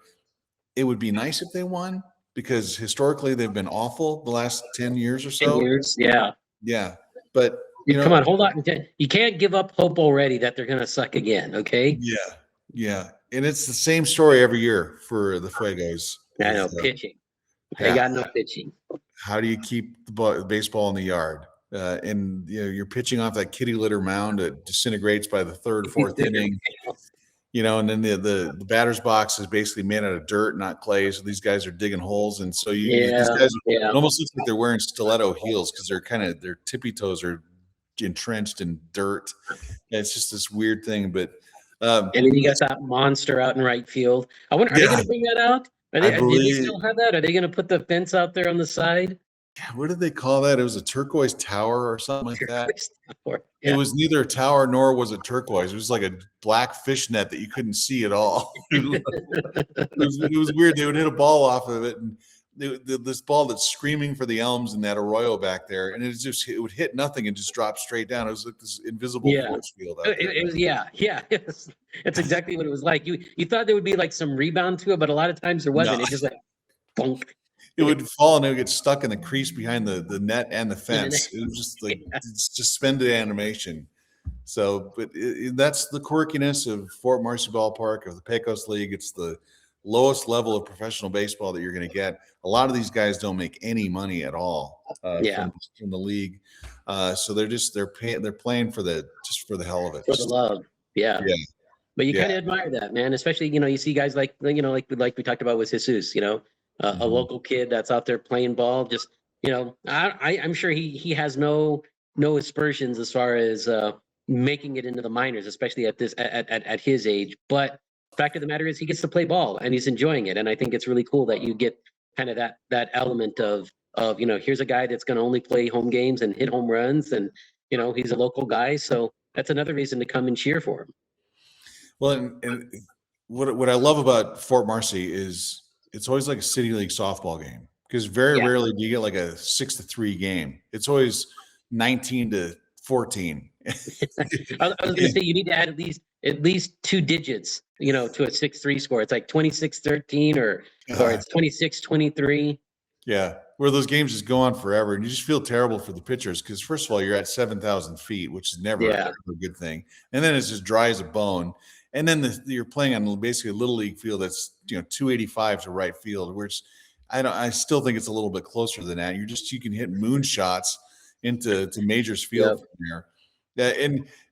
Speaker 1: It would be nice if they won because historically they've been awful the last 10 years or so.
Speaker 2: 10 years, yeah.
Speaker 1: Yeah. But
Speaker 2: come on, hold on. You can't give up hope already that they're going to suck again, okay?
Speaker 1: Yeah. Yeah. And it's the same story every year for the Fuegos.
Speaker 2: I know, pitching. They got no pitching.
Speaker 1: How do you keep the baseball in the yard? And you're pitching off that kitty litter mound that disintegrates by the 3rd or 4th inning. And then the batter's box is basically made out of dirt, not clay. So these guys are digging holes, and so these guys it almost looks like they're wearing stiletto heels because their tippy toes are entrenched in dirt. And it's just this weird thing. But
Speaker 2: and then you got that monster out in right field. I wonder, are they going to bring that out? Do they still have that? Are they going to put the fence out there on the side?
Speaker 1: what did they call that? It was a turquoise tower or something like that. It
Speaker 2: Yeah.
Speaker 1: was neither a tower nor was it turquoise. It was like a black fishnet that you couldn't see at all. It was weird. They would hit a ball off of it, and this ball that's screaming for the elms in that arroyo back there, and it would hit nothing and just drop straight down. It was like this invisible
Speaker 2: Yeah.
Speaker 1: force field out there.
Speaker 2: It was, yeah. It's exactly what it was like. You thought there would be like some rebound to it, but a lot of times there wasn't.
Speaker 1: No.
Speaker 2: It just like bunk.
Speaker 1: It would fall and it would get stuck in the crease behind the net and the fence. It was just like suspended animation. So, but that's the quirkiness of Fort Marcy Ballpark, of the Pecos League. It's the lowest level of professional baseball that you're going to get. A lot of these guys don't make any money at all from the league, so they're playing for just for the hell of it.
Speaker 2: For the love. Yeah. But you
Speaker 1: Yeah.
Speaker 2: kind of admire that, man. Especially, you see guys like we talked about with Jesus, a local kid that's out there playing ball. Just, I'm sure he has no aspersions as far as making it into the minors, especially at his age. But fact of the matter is he gets to play ball and he's enjoying it. And I think it's really cool that you get kind of that element of here's a guy that's going to only play home games and hit home runs, and he's a local guy, so that's another reason to come and cheer for him.
Speaker 1: Well, and what I love about Fort Marcy is it's always like a city league softball game, because very rarely do you get like a 6-3 game. It's always 19-14.
Speaker 2: I was going to say you need to add at least 2 digits, to a 6-3 score. It's like 26-13 or it's 26-23.
Speaker 1: Yeah, where those games just go on forever, and you just feel terrible for the pitchers because first of all, you're at 7,000 feet, which is never a good thing, and then it's just dry as a bone. And then you're playing on basically a little league field that's 285 to right field, which I still think it's a little bit closer than that. You can hit moonshots into Majors Field from there.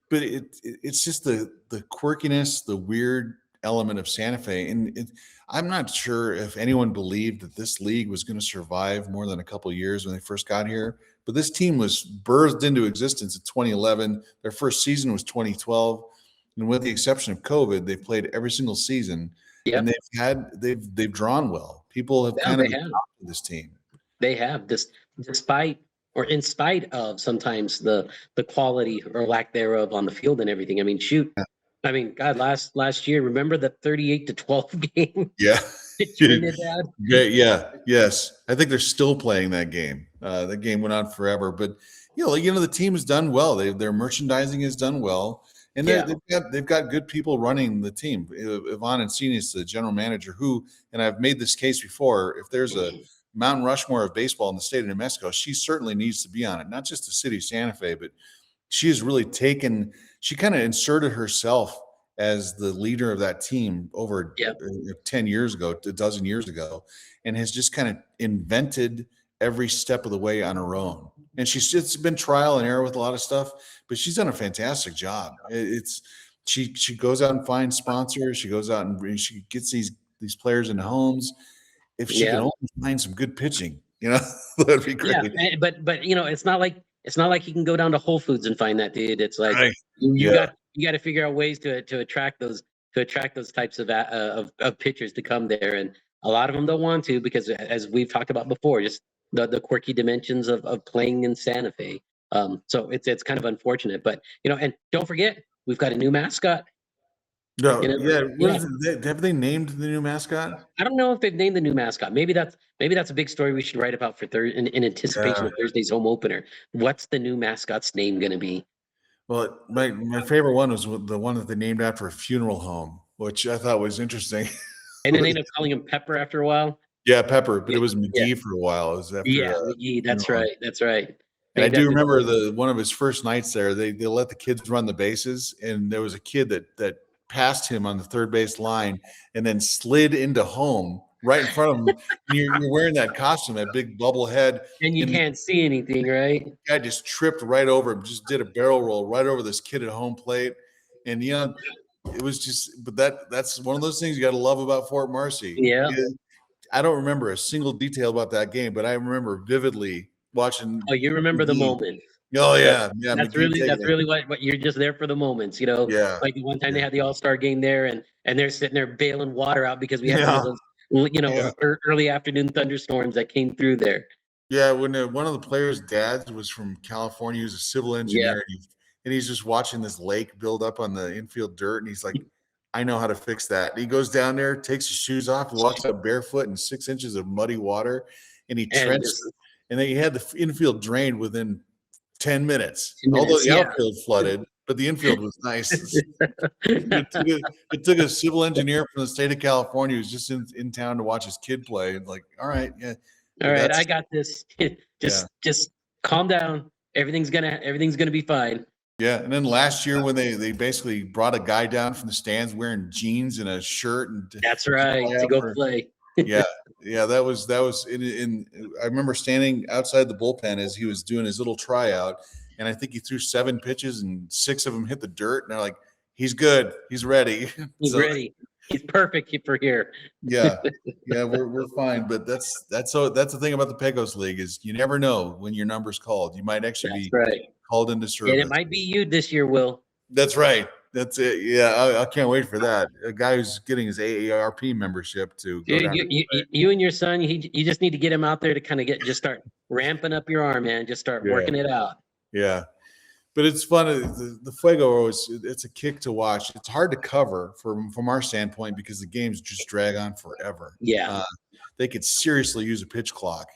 Speaker 1: But it's just the quirkiness, the weird element of Santa Fe, and I'm not sure if anyone believed that this league was going to survive more than a couple of years when they first got here. But this team was birthed into existence in 2011. Their first season was 2012. And with the exception of COVID, they've played every single season, and they've drawn well. People have to this team.
Speaker 2: They have, despite or in spite of sometimes the quality or lack thereof on the field and everything. I mean, shoot. I mean, God, last year, remember the 38-12 game?
Speaker 1: Yeah.
Speaker 2: Trinidad?
Speaker 1: Yes. I think they're still playing that game. That game went on forever, but the team has done well. Their merchandising has done well. And they've got good people running the team. Yvonne Encini is the general manager who, and I've made this case before, if there's a Mount Rushmore of baseball in the state of New Mexico, she certainly needs to be on it. Not just the city of Santa Fe, but she has really she kind of inserted herself as the leader of that team over 10 years ago, a dozen years ago, and has just kind of invented every step of the way on her own. And it's been trial and error with a lot of stuff, but she's done a fantastic job. She goes out and finds sponsors. She goes out and she gets these players into homes. If she can only find some good pitching, that'd be great.
Speaker 2: Yeah, but it's not like you can go down to Whole Foods and find that, dude. It's like you got to figure out ways to attract those types of pitchers to come there, and a lot of them don't want to because, as we've talked about before, just the quirky dimensions of playing in Santa Fe. So it's kind of unfortunate, but and don't forget, we've got a new mascot.
Speaker 1: No, have they named the new mascot?
Speaker 2: I don't know if they've named the new mascot. Maybe that's a big story we should write about for in anticipation of Thursday's home opener. What's the new mascot's name going to be?
Speaker 1: Well, my favorite one was the one that they named after a funeral home, which I thought was interesting.
Speaker 2: And then they ended up calling him Pepper after a while.
Speaker 1: Yeah, Pepper, but it was McGee for a while. It was after,
Speaker 2: McGee. That's right. That's right.
Speaker 1: And I do remember one of his first nights there. They let the kids run the bases, and there was a kid that passed him on the third base line and then slid into home right in front of him. You're wearing that costume, that big bubble head,
Speaker 2: and you can't see anything, right?
Speaker 1: The guy just tripped right over him, just did a barrel roll right over this kid at home plate, and it was just. But that's one of those things you got to love about Fort Marcy.
Speaker 2: Yeah.
Speaker 1: I don't remember a single detail about that game, but I remember vividly watching.
Speaker 2: Oh, you remember the moment.
Speaker 1: Oh yeah,
Speaker 2: That's really what you're just there for the moments,
Speaker 1: Yeah.
Speaker 2: Like one time they had the All-Star game there, and they're sitting there bailing water out because we had one of those, early afternoon thunderstorms that came through there.
Speaker 1: Yeah, when one of the players' dads was from California, he was a civil
Speaker 2: Yeah,
Speaker 1: engineer, and he's just watching this lake build up on the infield dirt, and he's like, "I know how to fix that." And he goes down there, takes his shoes off, and walks out barefoot in 6 inches of muddy water, and he
Speaker 2: and
Speaker 1: trenched
Speaker 2: just
Speaker 1: it, and then he had the infield drained within 10 minutes.
Speaker 2: 2
Speaker 1: Although
Speaker 2: minutes.
Speaker 1: the
Speaker 2: Yeah.
Speaker 1: outfield flooded, but the infield was nice. It took a civil engineer from the state of California who's just in town to watch his kid play. And like, all right, yeah,
Speaker 2: All right, I
Speaker 1: that's
Speaker 2: got this.
Speaker 1: yeah.
Speaker 2: Just calm down. Everything's gonna be fine.
Speaker 1: Yeah, and then last year when they basically brought a guy down from the stands wearing jeans and a shirt and
Speaker 2: That's
Speaker 1: to
Speaker 2: right.
Speaker 1: try
Speaker 2: To
Speaker 1: out
Speaker 2: go
Speaker 1: for
Speaker 2: play.
Speaker 1: yeah, yeah, that was in I remember standing outside the bullpen as he was doing his little tryout, and I think he threw 7 pitches and 6 of them hit the dirt, and they're like, he's good, he's ready.
Speaker 2: He's
Speaker 1: So
Speaker 2: ready. He's perfect for here.
Speaker 1: yeah, yeah, we're fine, but that's the thing about the Pecos League is you never know when your number's called. You might actually
Speaker 2: That's
Speaker 1: be
Speaker 2: right.
Speaker 1: called into
Speaker 2: And it
Speaker 1: service.
Speaker 2: might be you this year, Will.
Speaker 1: That's right. That's it. Yeah, I can't wait for that. A guy who's getting his AARP membership to go down.
Speaker 2: You and your son, you just need to get him out there to kind of just start ramping up your arm, man. Just start
Speaker 1: Yeah.
Speaker 2: working it out.
Speaker 1: Yeah, but it's fun. The Fuego always it's a kick to watch. It's hard to cover from our standpoint because the games just drag on forever.
Speaker 2: Yeah.
Speaker 1: They could seriously use a pitch clock.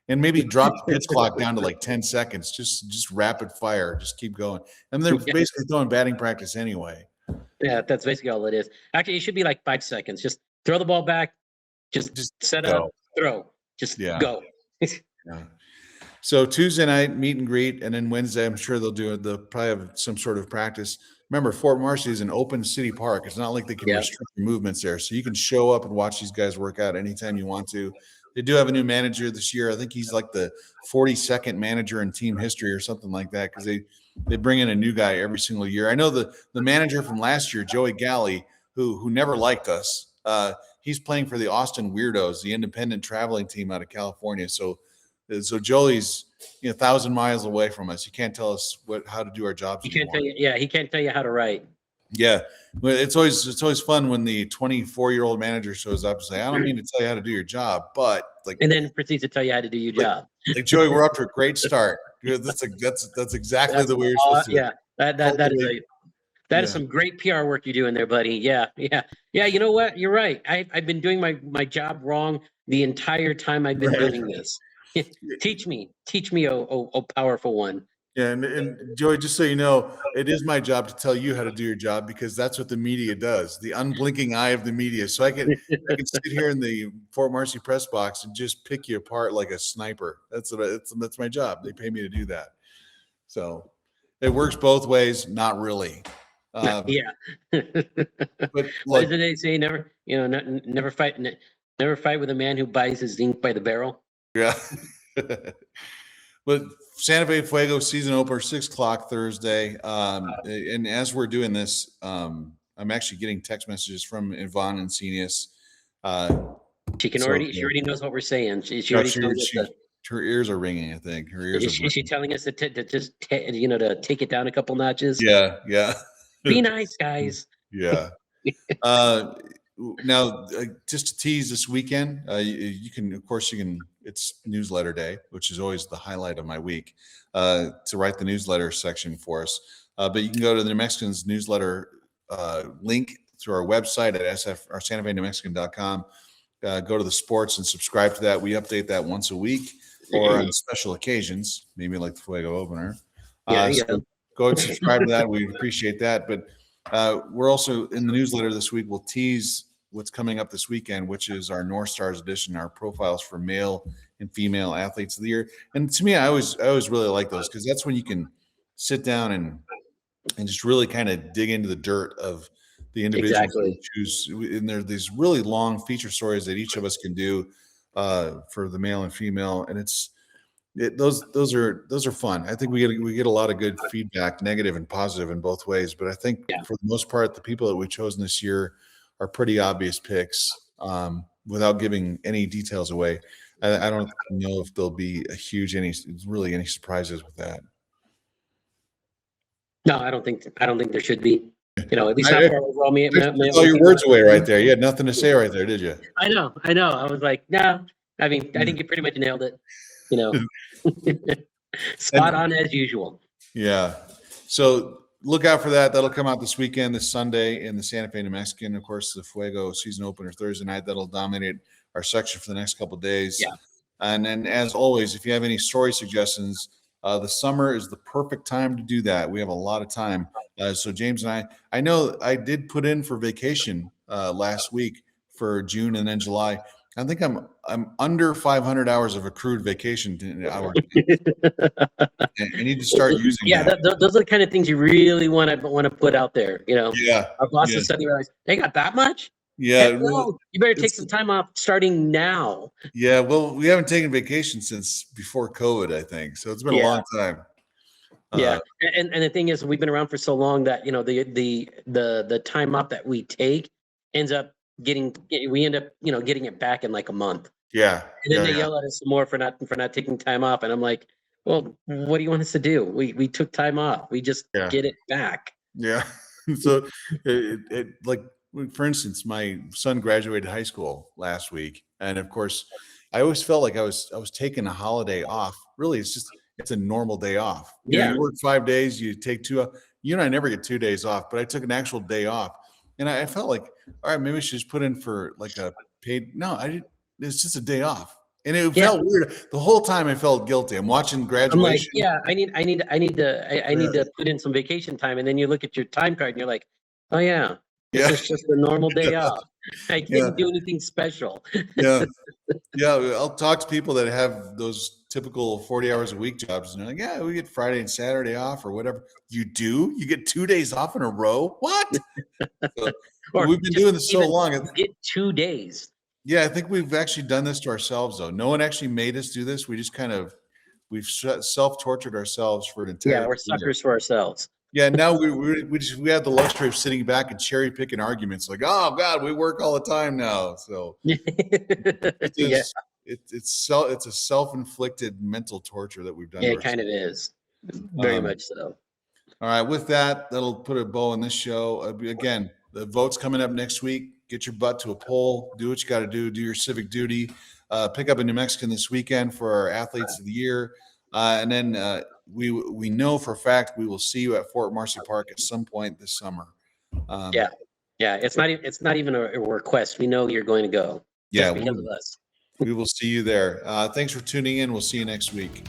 Speaker 1: And maybe drop the pitch clock down to like 10 seconds. Just rapid fire. Just keep going. And they're basically throwing batting practice anyway.
Speaker 2: Yeah, that's basically all it is. Actually, it should be like 5 seconds. Just throw the ball back, just set
Speaker 1: go.
Speaker 2: up, throw, just
Speaker 1: Yeah.
Speaker 2: go.
Speaker 1: Yeah. So Tuesday night meet and greet, and then Wednesday I'm sure they'll probably have some sort of practice. Remember, Fort Marcy is an open city park. It's not like they can
Speaker 2: Yeah.
Speaker 1: restrict your movements there, so you can show up and watch these guys work out anytime you want to. They do have a new manager this year. I think he's like the 42nd manager in team history or something like that because they bring in a new guy every single year. I know the manager from last year, Joey Galley, who never liked us. He's playing for the Austin Weirdos, the independent traveling team out of California. So Joey's 1,000 miles away from us. He can't tell us how to do our jobs.
Speaker 2: He can't tell you. Yeah, he can't tell you how to write.
Speaker 1: Yeah, but it's always fun when the 24-year-old manager shows up and say, "I don't mean to tell you how to do your job, but like,"
Speaker 2: and then proceeds to tell you how to do your job.
Speaker 1: Like Joey, we're up to a great start. That's exactly the way you're supposed to.
Speaker 2: Yeah, that is some great PR work you're doing there, buddy. Yeah. You know what? You're right. I've been doing my job wrong the entire time I've been doing this. Teach me, oh powerful one.
Speaker 1: Yeah, and Joey, just so you know, it is my job to tell you how to do your job because that's what the media does, the unblinking eye of the media. So I can sit here in the Fort Marcy press box and just pick you apart like a sniper. That's my job. They pay me to do that. So it works both ways. Not really.
Speaker 2: Yeah.
Speaker 1: But
Speaker 2: What did they say? Never fight with a man who buys his zinc by the barrel.
Speaker 1: Yeah. But Santa Fe Fuego season opener, 6:00 Thursday. And as we're doing this, I'm actually getting text messages from Yvonne and Senius.
Speaker 2: She already knows what we're saying.
Speaker 1: Her ears are ringing. I think her ears.
Speaker 2: Is she telling us to take it down a couple notches?
Speaker 1: Yeah.
Speaker 2: Be nice, guys.
Speaker 1: Yeah. Now, just to tease this weekend, you can, it's newsletter day, which is always the highlight of my week, to write the newsletter section for us. But you can go to the New Mexicans newsletter link through our website at SantaFeNewMexican.com. Go to the sports and subscribe to that. We update that once a week or on special occasions, maybe like the Fuego opener. So go and subscribe to that. We appreciate that. But we're also in the newsletter this week. We'll tease what's coming up this weekend, which is our North Stars edition, our profiles for male and female athletes of the year. And to me, I always really like those because that's when you can sit down and just really kind of dig into the dirt of the individuals.
Speaker 2: Exactly.
Speaker 1: Choose. And there are these really long feature stories that each of us can do for the male and female, and those are fun. I think we get a lot of good feedback, negative and positive in both ways. But I think for the most part, the people that we've chosen this year are pretty obvious picks. Without giving any details away, I don't know if there'll be any surprises with that.
Speaker 2: No, I don't think there should be. At least not for overall.
Speaker 1: All your words away right there. You had nothing to say right there, did you?
Speaker 2: I know. I was like, no, I mean, I think you pretty much nailed it. You know, spot
Speaker 1: And
Speaker 2: on as usual.
Speaker 1: yeah. So look out for that. That'll come out this weekend, this Sunday in the Santa Fe New Mexican. Of course, the Fuego season opener Thursday night. That'll dominate our section for the next couple of days.
Speaker 2: Yeah.
Speaker 1: And then, as always, if you have any story suggestions, the summer is the perfect time to do that. We have a lot of time. So James and I know I did put in for vacation last week for June and then July. I think I'm under 500 hours of accrued vacation hours. I need to start using
Speaker 2: Yeah,
Speaker 1: that.
Speaker 2: those are the kind of things you really want to put out there. You know,
Speaker 1: Yeah.
Speaker 2: our bosses
Speaker 1: Yeah.
Speaker 2: suddenly realize they got that much.
Speaker 1: Yeah.
Speaker 2: Heck no, you better take some time off starting now.
Speaker 1: Yeah. Well, we haven't taken vacation since before COVID, I think. So it's been a long time.
Speaker 2: Yeah, and the thing is, we've been around for so long that the time off that we take ends up getting getting it back in like a month.
Speaker 1: Yeah.
Speaker 2: And then they yell at us some more for not taking time off, and I'm like, well, what do you want us to do? We took time off. We just get it back.
Speaker 1: Yeah. So like, for instance, my son graduated high school last week, and of course, I always felt like I was taking a holiday off. Really, it's a normal day off. You work 5 days, you take two. You and I never get 2 days off, but I took an actual day off, and I felt like, all right, maybe I should just put in for like a paid. No, I didn't. It's just a day off, and it felt weird the whole time. I felt guilty. I'm watching graduation.
Speaker 2: I'm like, I need to put in some vacation time, and then you look at your time card and you're like, oh yeah, this is just a normal day off. I didn't do anything special.
Speaker 1: Yeah. I'll talk to people that have those typical 40 hours a week jobs, and they're like, yeah, we get Friday and Saturday off or whatever. You do? You get 2 days off in a row? What? So, we've been doing this so long.
Speaker 2: You get 2 days.
Speaker 1: Yeah, I think we've actually done this to ourselves, though. No one actually made us do this. We just we've self-tortured ourselves for an entire
Speaker 2: Yeah, we're suckers for ourselves.
Speaker 1: Yeah, now we have the luxury of sitting back and cherry picking arguments like, oh God, we work all the time now. So it's a self-inflicted mental torture that we've done.
Speaker 2: Yeah, it kind of is. Very much so.
Speaker 1: All right, with that, that'll put a bow on this show. Again, the vote's coming up next week. Get your butt to a poll. Do what you got to do. Do your civic duty. Pick up a New Mexican this weekend for our athletes of the year. And then we know for a fact we will see you at Fort Marcy Park at some point this summer.
Speaker 2: Yeah, it's not even a request. We know you're going to go.
Speaker 1: Yeah,
Speaker 2: because of us.
Speaker 1: We will see you there. Thanks for tuning in. We'll see you next week.